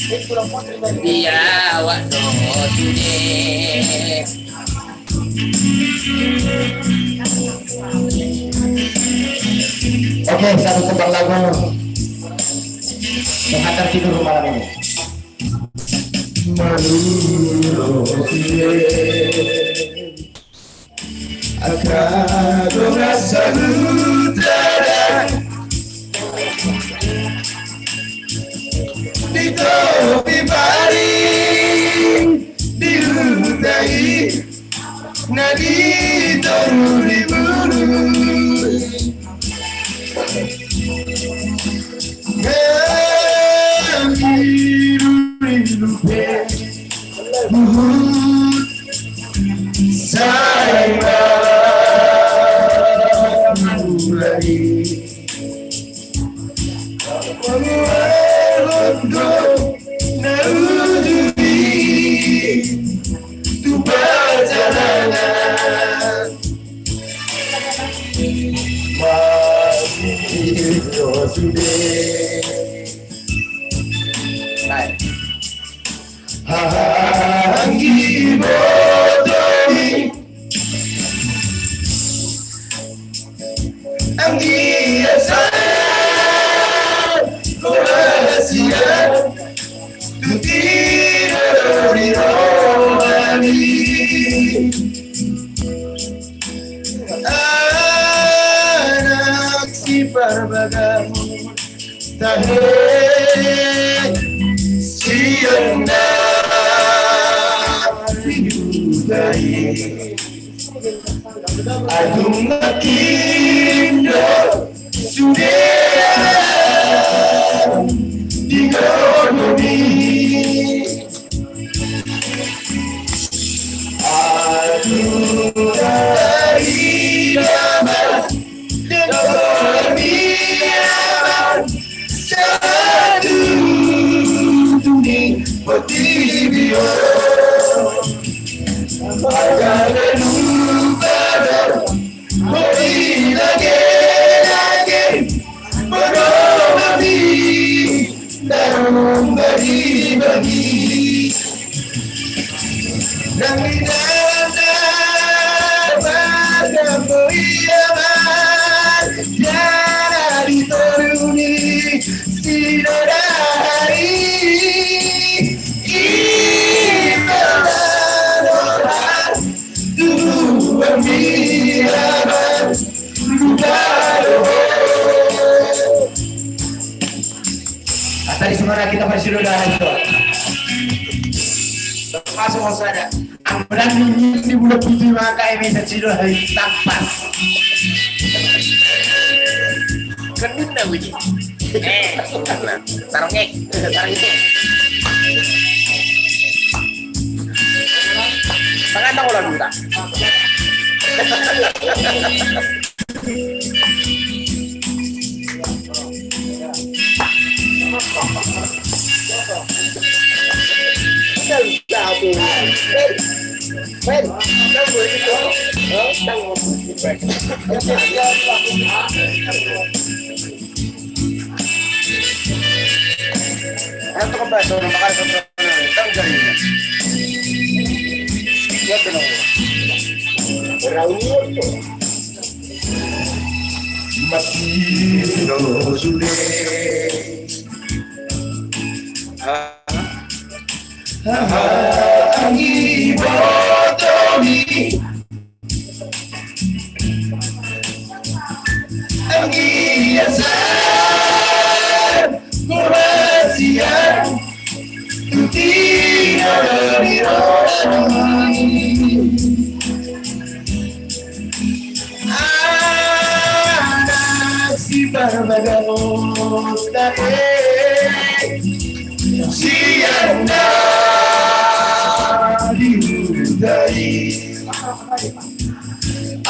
Dia awak no today. Oke, satu tembang lagu menghantar tidur malam ini. Akadora salutara di topi baring di hutai nadi toruri buru Tadi sebenarnya kita masih sudah itu. Masuk saja. Amran ini di bulan putih maka ini sudah hari tapas. Kenin dah bunyi. Tarong itu. Tangan dong ulah dulu tak.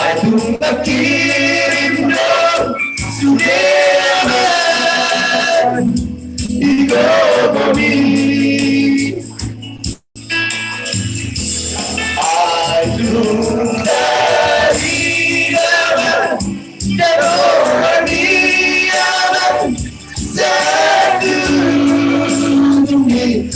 Aduh makin dong sudah digomi. Aduh dari dalam dan di alam satu dunia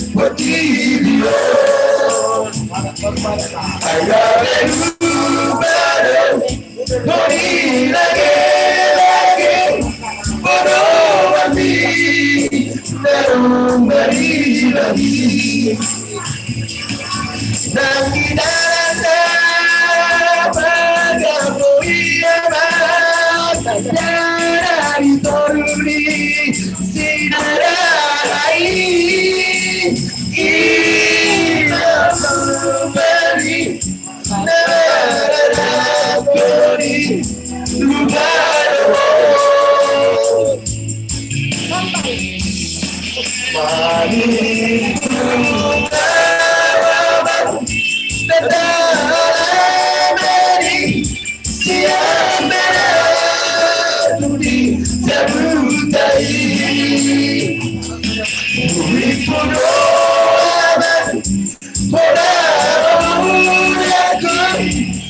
Por